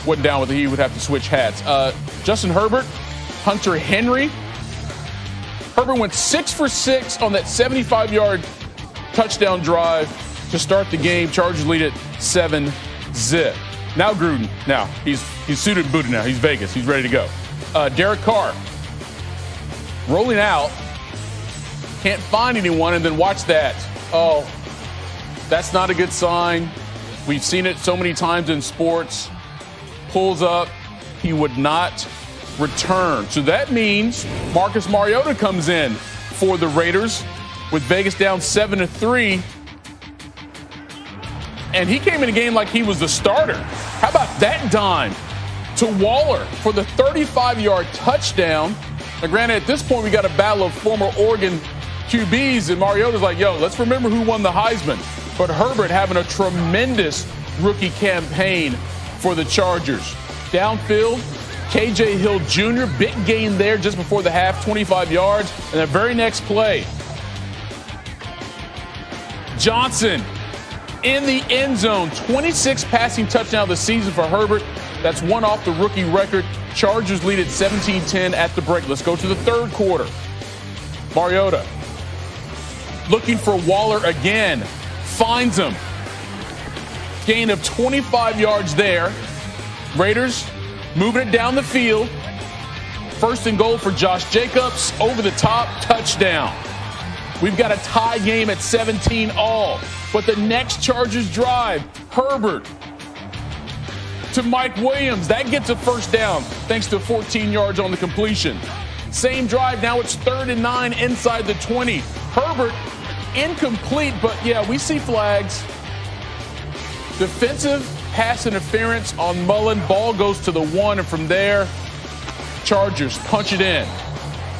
wasn't down with it, he would have to switch hats. Justin Herbert, Hunter Henry. Herbert went 6 for 6 on that 75-yard touchdown drive to start the game. Chargers lead it 7-zip. Now Gruden. Now he's suited and booted now. He's Vegas. He's ready to go. Derek Carr rolling out. Can't find anyone, and then watch that. Oh, that's not a good sign. We've seen it so many times in sports. Pulls up. He would not return. So that means Marcus Mariota comes in for the Raiders with Vegas down 7-3. And he came in the game like he was the starter. How about that dime to Waller for the 35-yard touchdown? Now, granted, at this point, we got a battle of former Oregon QBs, and Mariota's like, yo, let's remember who won the Heisman. But Herbert having a tremendous rookie campaign for the Chargers. Downfield, KJ Hill Jr., big gain there just before the half, 25 yards. And the very next play, Johnson in the end zone, 26 passing touchdown this season for Herbert. That's one off the rookie record. Chargers lead at 17-10 at the break. Let's go to the third quarter. Mariota looking for Waller again. Finds him. Gain of 25 yards there. Raiders moving it down the field. First and goal for Josh Jacobs. Over the top, touchdown. We've got a tie game at 17-all. But the next Chargers drive, Herbert to Mike Williams. That gets a first down thanks to 14 yards on the completion. Same drive, now it's 3rd and 9 inside the 20. Herbert incomplete, but yeah, we see flags. Defensive pass interference on Mullen. Ball goes to the 1, and from there, Chargers punch it in.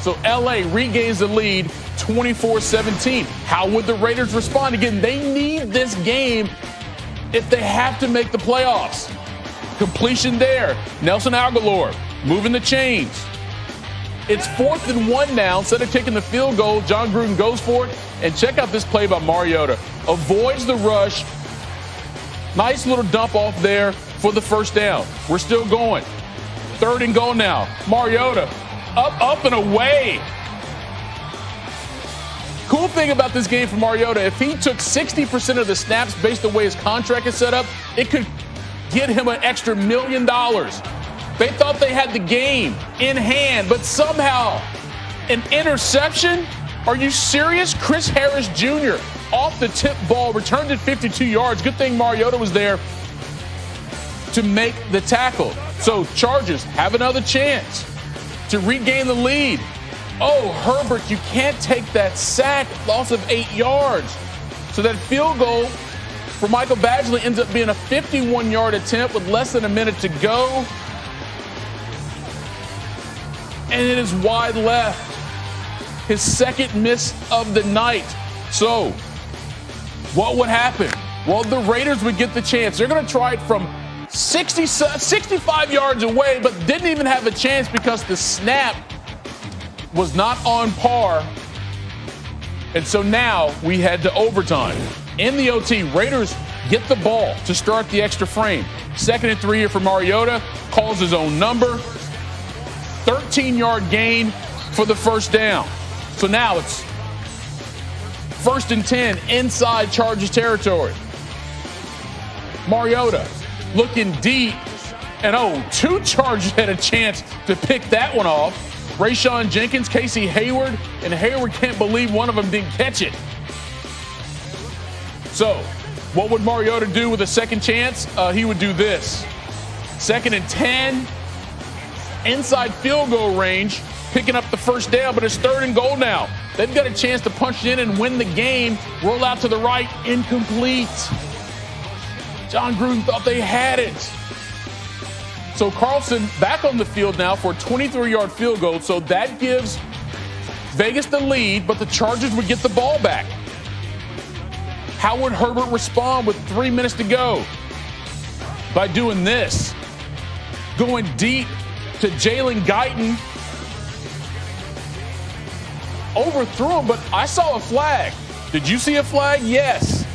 So LA regains the lead 24-17. How would the Raiders respond? Again, they need this game if they have to make the playoffs. Completion there. Nelson Aguilar moving the chains. It's 4th and 1 now. Instead of kicking the field goal, John Gruden goes for it. And check out this play by Mariota. Avoids the rush. Nice little dump off there for the first down. We're still going. 3rd and goal now. Mariota up and away. Cool thing about this game for Mariota, if he took 60% of the snaps based on the way his contract is set up, it could get him an extra $1 million. They thought they had the game in hand, but somehow an interception? Are you serious? Chris Harris Jr. off the tip ball, returned it 52 yards. Good thing Mariota was there to make the tackle. So Chargers have another chance to regain the lead. Oh, Herbert, you can't take that sack. Loss of 8 yards. So that field goal for Michael Badgley ends up being a 51-yard attempt with less than a minute to go. And it is wide left. His second miss of the night. So what would happen? Well, the Raiders would get the chance. They're going to try it from 65 yards away, but didn't even have a chance because the snap was not on par. And so now we head to overtime. In the OT, Raiders get the ball to start the extra frame. 2nd and 3 here for Mariota. Calls his own number. 13-yard gain for the first down. So now it's 1st and 10 inside Chargers territory. Mariota looking deep. And two Chargers had a chance to pick that one off. Rayshon Jenkins, Casey Hayward, and Hayward can't believe one of them didn't catch it. So what would Mariota do with a second chance? He would do this. 2nd and 10, inside field goal range, picking up the first down, but it's 3rd and goal now. They've got a chance to punch it in and win the game. Roll out to the right, incomplete. John Gruden thought they had it. So Carlson back on the field now for a 23-yard field goal. So that gives Vegas the lead, but the Chargers would get the ball back. How would Herbert respond with 3 minutes to go? By doing this. Going deep to Jalen Guyton. Overthrew him, but I saw a flag. Did you see a flag? Yes.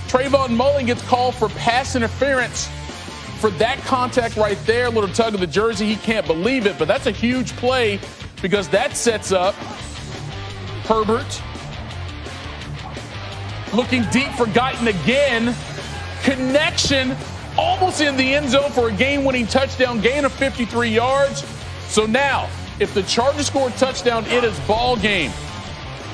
Trayvon Mullen gets called for pass interference for that contact right there, a little tug of the jersey, he can't believe it, but that's a huge play because that sets up Herbert looking deep for Guyton again. Connection almost in the end zone for a game-winning touchdown, gain of 53 yards. So now, if the Chargers score a touchdown, it is ball game.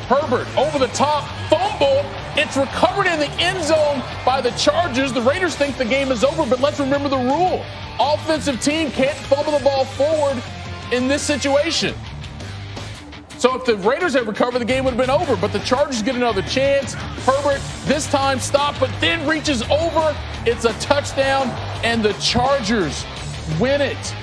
Herbert over the top, fumble. It's recovered in the end zone by the Chargers. The Raiders think the game is over, but let's remember the rule. Offensive team can't fumble the ball forward in this situation. So if the Raiders had recovered, the game would have been over. But the Chargers get another chance. Herbert this time stopped, but then reaches over. It's a touchdown, and the Chargers win it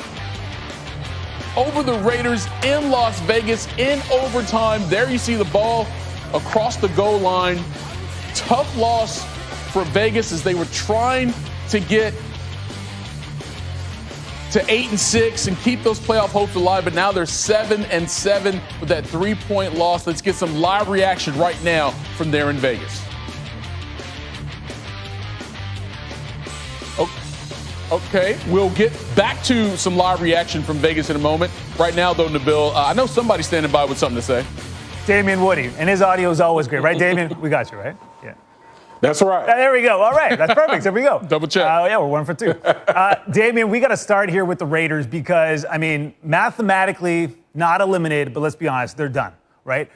over the Raiders in Las Vegas in overtime. There you see the ball across the goal line. Tough loss for Vegas as they were trying to get to 8-6 and keep those playoff hopes alive, but now they're 7-7 with that 3-point loss. Let's get some live reaction right now from there in Vegas. Okay, we'll get back to some live reaction from Vegas in a moment. Right now, though, Nabil, I know somebody's standing by with something to say. Damien Woody, and his audio is always great, right, Damien? We got you, right? Yeah. That's right. There we go. All right, that's perfect. There we go. Double check. Yeah, we're 1 for 2. Damien, we got to start here with the Raiders because, I mean, mathematically not eliminated, but let's be honest, they're done, right?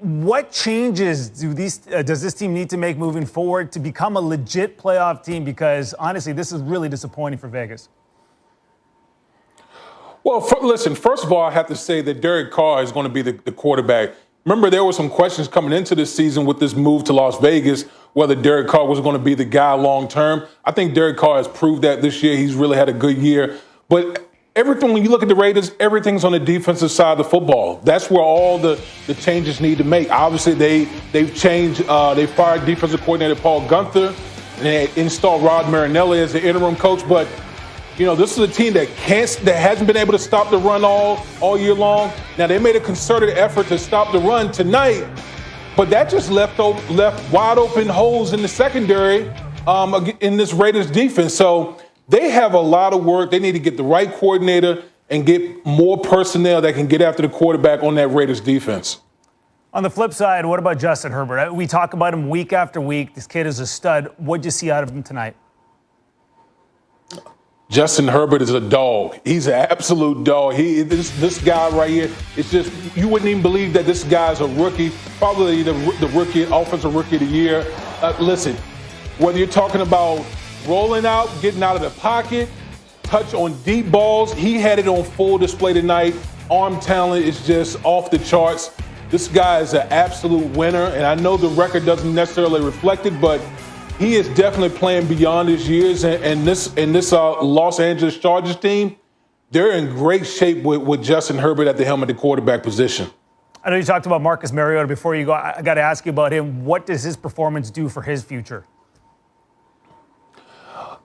What changes does this team need to make moving forward to become a legit playoff team? Because, honestly, this is really disappointing for Vegas. Well, listen, first of all, I have to say that Derek Carr is going to be the quarterback. Remember, there were some questions coming into this season with this move to Las Vegas, whether Derek Carr was going to be the guy long term. I think Derek Carr has proved that this year. He's really had a good year. But everything, when you look at the Raiders, everything's on the defensive side of the football. That's where all the changes need to make. Obviously, they've changed. They fired defensive coordinator Paul Gunther, and they installed Rod Marinelli as the interim coach. But you know, this is a team that hasn't been able to stop the run all year long. Now, they made a concerted effort to stop the run tonight, but that just left wide open holes in the secondary in this Raiders defense. So they have a lot of work. They need to get the right coordinator and get more personnel that can get after the quarterback on that Raiders defense. On the flip side, what about Justin Herbert? We talk about him week after week. This kid is a stud. What'd you see out of him tonight? Justin Herbert is a dog. He's an absolute dog. This guy right here, it's just, you wouldn't even believe that this guy's a rookie, probably the rookie, offensive rookie of the year. Listen, whether you're talking about rolling out, getting out of the pocket, touch on deep balls, he had it on full display tonight. Arm talent is just off the charts. This guy is an absolute winner, and I know the record doesn't necessarily reflect it, but he is definitely playing beyond his years, and this Los Angeles Chargers team, they're in great shape with Justin Herbert at the helm of the quarterback position. I know you talked about Marcus Mariota before you go. I got to ask you about him. What does his performance do for his future?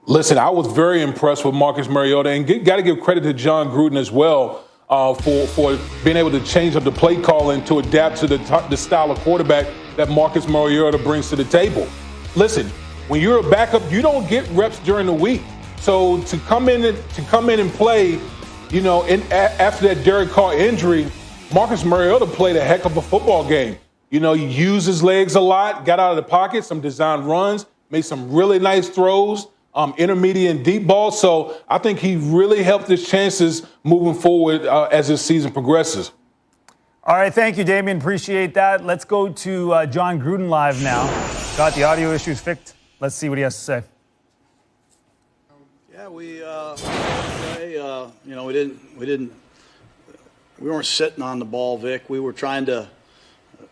Listen, I was very impressed with Marcus Mariota, and got to give credit to John Gruden as well for being able to change up the play calling to adapt to the style of quarterback that Marcus Mariota brings to the table. Listen, when you're a backup, you don't get reps during the week. So to come in and play, you know, after that Derek Carr injury, Marcus Mariota played a heck of a football game. You know, he used his legs a lot, got out of the pocket, some design runs, made some really nice throws, intermediate and deep balls. So I think he really helped his chances moving forward as this season progresses. All right, thank you, Damien. Appreciate that. Let's go to John Gruden live now. Got the audio issues fixed. Let's see what he has to say. Yeah, we weren't sitting on the ball, Vic. We were trying to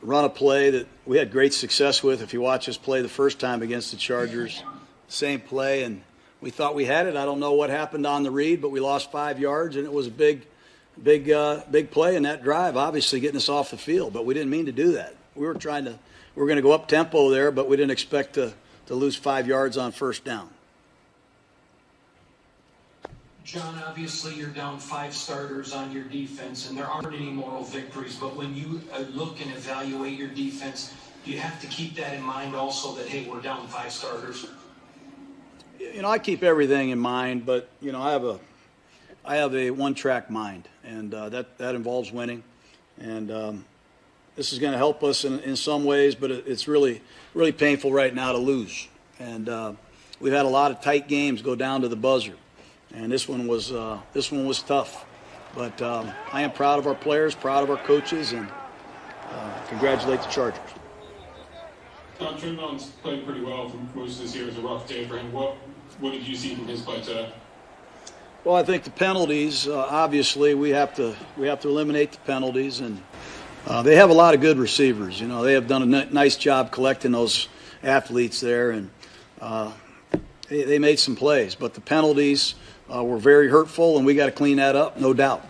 run a play that we had great success with. If you watch us play the first time against the Chargers, same play, and we thought we had it. I don't know what happened on the read, but we lost 5 yards, and it was a big play in that drive, obviously getting us off the field. But we didn't mean to do that. We were going to go up tempo there, but we didn't expect to lose 5 yards on first down. John, obviously you're down 5 starters on your defense, and there aren't any moral victories. But when you look and evaluate your defense, you have to keep that in mind also that, hey, we're down 5 starters. I keep everything in mind, but I have a one-track mind, and that involves winning. And this is going to help us in some ways, but it's really, really painful right now to lose. And we've had a lot of tight games go down to the buzzer, and this one was tough. But I am proud of our players, proud of our coaches, and congratulate the Chargers. Trindon's played pretty well for most of this year. It was a rough day for him. What did you see from his play today? Well, I think the penalties. Obviously, we have to eliminate the penalties, and they have a lot of good receivers. They have done a nice job collecting those athletes there, and they made some plays. But the penalties were very hurtful, and we got to clean that up, no doubt.